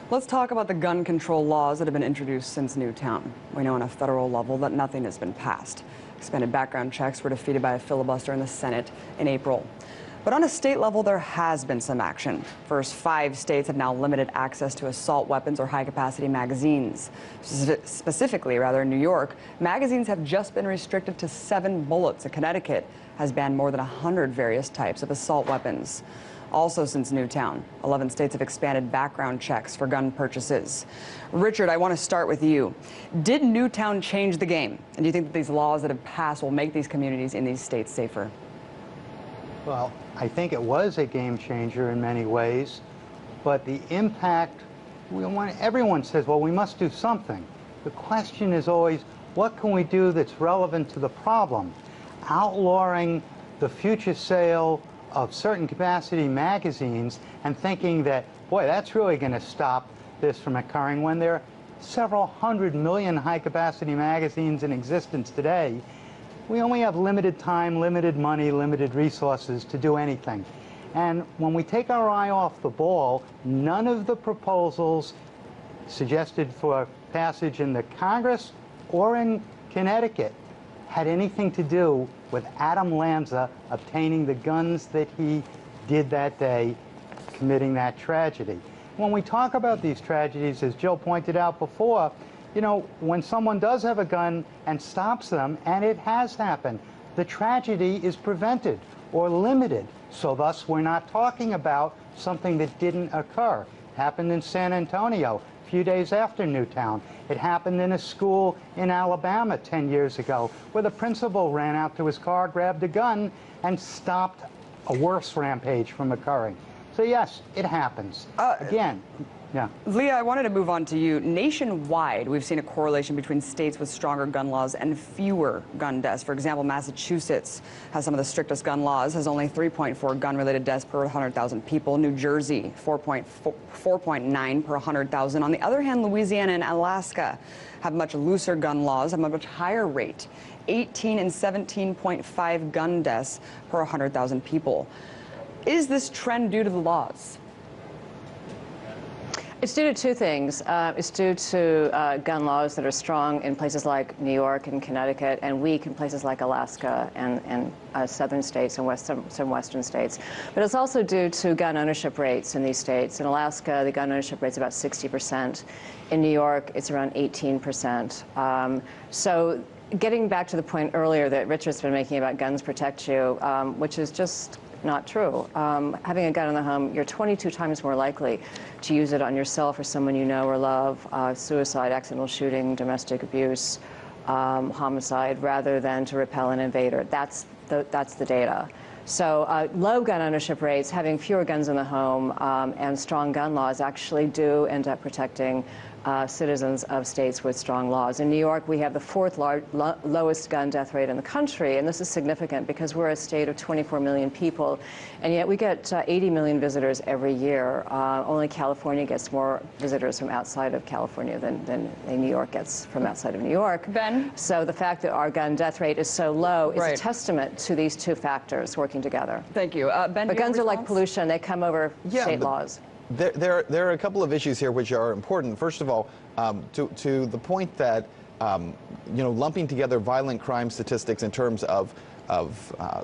Let's talk about the gun control laws that have been introduced since Newtown. We know on a federal level that nothing has been passed. Expanded background checks were defeated by a filibuster in the Senate in April. But on a state level, there has been some action. First, 5 states have now limited access to assault weapons or high-capacity magazines. Specifically, in New York, magazines have just been restricted to 7 bullets, and Connecticut has banned more than 100 various types of assault weapons. Also since Newtown, 11 states have expanded background checks for gun purchases. Richard, I want to start with you. Did Newtown change the game? And do you think that these laws that have passed will make these communities in these states safer? Well, I think it was a game changer in many ways, but the impact, everyone says, well, we must do something. The question is always, what can we do that's relevant to the problem? Outlawing the future sale of certain capacity magazines and thinking that, boy, that's really going to stop this from occurring when there are several 100 million high-capacity magazines in existence today. We only have limited time, limited money, limited resources to do anything. And when we take our eye off the ball, none of the proposals suggested for passage in the Congress or in Connecticut had anything to do with Adam Lanza obtaining the guns that he did that day, committing that tragedy. When we talk about these tragedies, as Jill pointed out before, you know, when someone does have a gun and stops them, and it has happened, the tragedy is prevented or limited. So thus, we're not talking about something that didn't occur. It happened in San Antonio a few days after Newtown. It happened in a school in Alabama 10 years ago, where the principal ran out to his car, grabbed a gun, and stopped a worse rampage from occurring. So yes, it happens. Again, yeah. Leah, I wanted to move on to you. Nationwide, we've seen a correlation between states with stronger gun laws and fewer gun deaths. For example, Massachusetts has some of the strictest gun laws, has only 3.4 gun-related deaths per 100,000 people. New Jersey, 4.9 per 100,000. On the other hand, Louisiana and Alaska have much looser gun laws, have a much higher rate, 18 and 17.5 gun deaths per 100,000 people. Is this trend due to the laws? It's due to 2 things. It's due to gun laws that are strong in places like New York and Connecticut and weak in places like Alaska and southern states and some western states. But it's also due to gun ownership rates in these states. In Alaska, the gun ownership rate's about 60%. In New York, it's around 18%. So getting back to the point earlier that Richard's been making about guns protect you, which is just not true. Having a gun in the home, you're 22 times more likely to use it on yourself or someone you know or love, suicide, accidental shooting, domestic abuse, homicide, rather than to repel an invader. That's the data. So low gun ownership rates, having fewer guns in the home, and strong gun laws actually do end up protecting citizens of states with strong laws. In New York, we have the 4th lowest gun death rate in the country, and this is significant because we're a state of 24 million people, and yet we get 80 million visitors every year. Only California gets more visitors from outside of California than New York gets from outside of New York. Ben? So the fact that our gun death rate is so low is a testament to these 2 factors working together. Thank you. Ben, but guns are like pollution. They come over state laws. There are a couple of issues here which are important. First of all, to the point that you know, lumping together violent crime statistics in terms of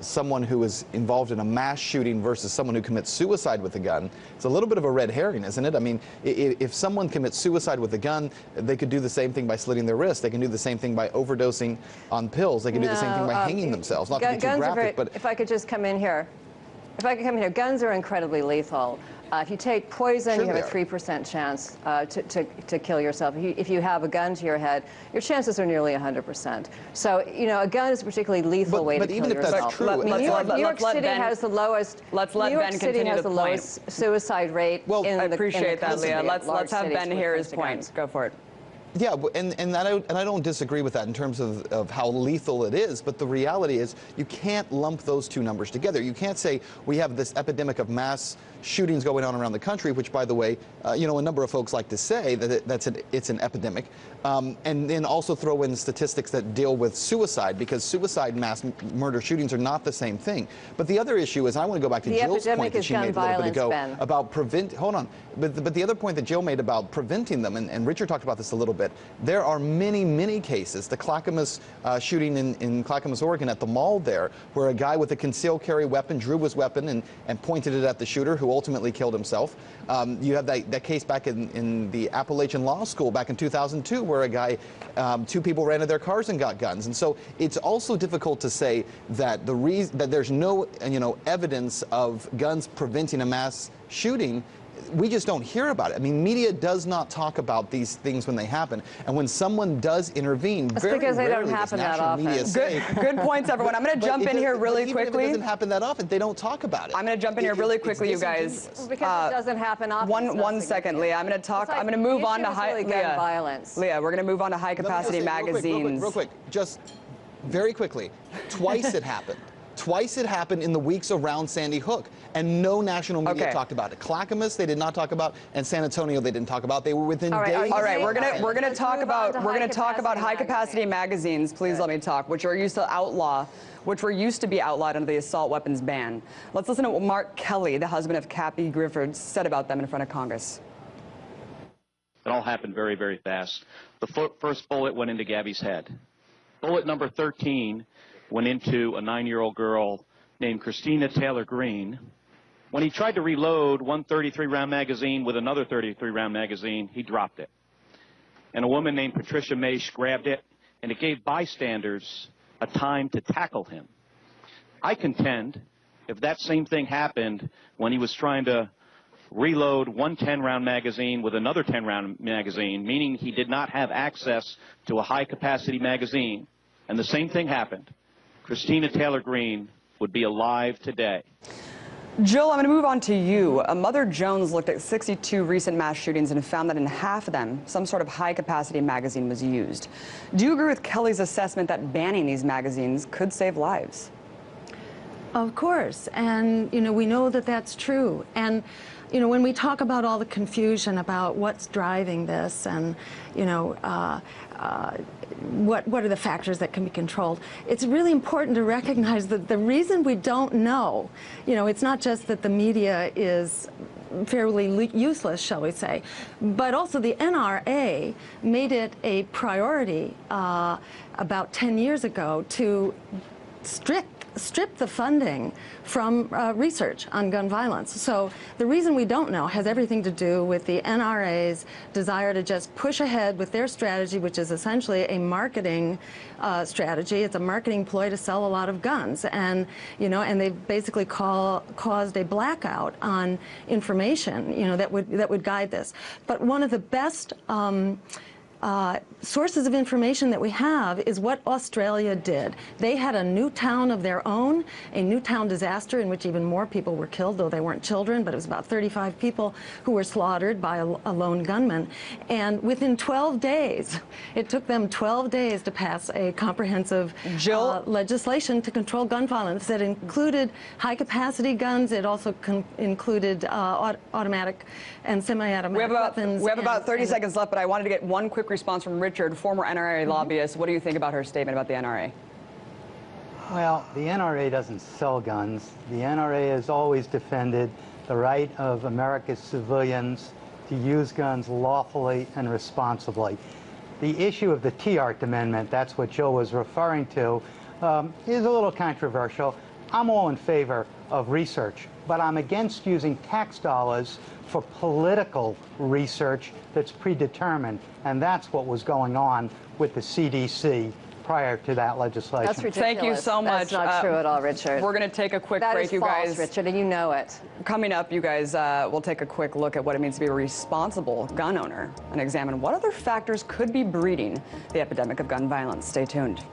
someone who is involved in a mass shooting versus someone who commits suicide with a gun, it's a little bit of a red herring, isn't it? I mean, if someone commits suicide with a gun, they could do the same thing by slitting their wrist. They can do the same thing by overdosing on pills. They can do the same thing by hanging themselves. Not to be too graphic, but if I could just come in here. If I could come in here, guns are incredibly lethal. If you take poison, you have a 3% chance to kill yourself. If you have a gun to your head, your chances are nearly 100%. So, you know, a gun is a particularly lethal way to kill yourself. But even if that's true, New York City has the lowest. New York City has the lowest suicide rate. Well, I appreciate that, Leah. Let's have Ben hear his point. Go for it. Yeah, and I don't disagree with that in terms of how lethal it is, but the reality is you can't lump those two numbers together. You can't say we have this epidemic of mass shootings going on around the country, which, by the way, you know, a number of folks like to say that it's an epidemic, and then also throw in statistics that deal with suicide, because suicide and mass murder shootings are not the same thing. But the other issue is, I want to go back to Jill's point that she made a little bit ago about hold on, but the other point that Jill made about preventing them, and Richard talked about this a little bit. There are many cases. The Clackamas shooting in Clackamas, Oregon, at the mall there, where a guy with a concealed carry weapon drew his weapon and pointed it at the shooter, who ultimately killed himself. You have that case back in the Appalachian Law School back in 2002, where a guy, two people ran into their cars and got guns. And so it's also difficult to say that that there's no evidence of guns preventing a mass shooting. We just don't hear about it. I mean, media does not talk about these things when they happen, and when someone does intervene, it's very because they rarely don't happen that often. Good points, everyone. I'm going to jump in here really quickly. Even if it doesn't happen that often, they don't talk about it. I'm going to jump in here really quickly, you guys. Because it doesn't happen often. One second, Leah. I'm going to talk. I'm going to move on to gun violence. Leah, we're going to move on to high-capacity magazines. Real quick, just very quickly. Twice it happened. Twice it happened in the weeks around Sandy Hook, and no national media talked about it. Clackamas, they did not talk about, and San Antonio, they didn't talk about. They were within days. All right, we're gonna talk about high-capacity magazines. Please let me talk, which were used to be outlawed under the assault weapons ban. Let's listen to what Mark Kelly, the husband of Kathy Griffith, said about them in front of Congress. It all happened very, very fast. The first bullet went into Gabby's head. Bullet number 13 went into a 9-year-old girl named Christina Taylor Green. When he tried to reload one 33-round magazine with another 33-round magazine, he dropped it. And a woman named Patricia Maish grabbed it, and it gave bystanders a time to tackle him. I contend if that same thing happened when he was trying to reload one 10-round magazine with another 10-round magazine, meaning he did not have access to a high-capacity magazine, and the same thing happened, Christina Taylor Green would be alive today. Jill, I'm going to move on to you. Mother Jones looked at 62 recent mass shootings and found that in half of them, some sort of high-capacity magazine was used. Do you agree with Kelly's assessment that banning these magazines could save lives? Of course, and we know that that's true. And when we talk about all the confusion about what's driving this, and what are the factors that can be controlled, it's really important to recognize that the reason we don't know, it's not just that the media is fairly useless, shall we say, but also the NRA made it a priority about 10 years ago to strip the funding from research on gun violence. So the reason we don't know has everything to do with the NRA's desire to just push ahead with their strategy, which is essentially a marketing strategy. It's a marketing ploy to sell a lot of guns, and and they've basically caused a blackout on information, that would guide this. But one of the best sources of information that we have is what Australia did. They had a Newtown of their own, a Newtown disaster in which even more people were killed, though they weren't children, but it was about 35 people who were slaughtered by a lone gunman. And within 12 days, it took them 12 days to pass a comprehensive legislation to control gun violence that included high-capacity guns. It also included automatic and semi-automatic weapons. We have about 30 seconds left, but I wanted to get one quick response from Richard, former NRA lobbyist. What do you think about her statement about the NRA? Well, the NRA doesn't sell guns. The NRA has always defended the right of America's civilians to use guns lawfully and responsibly. The issue of the T-Art Amendment, that's what Jill was referring to, is a little controversial. I'm all in favor of research, but I'm against using tax dollars for political research that's predetermined, and that's what was going on with the CDC prior to that legislation. That's ridiculous. Thank you so much. That's not true at all, Richard. We're going to take a quick break, you guys. That is false, Richard, and you know it. Coming up, you guys, we'll take a quick look at what it means to be a responsible gun owner and examine what other factors could be breeding the epidemic of gun violence. Stay tuned.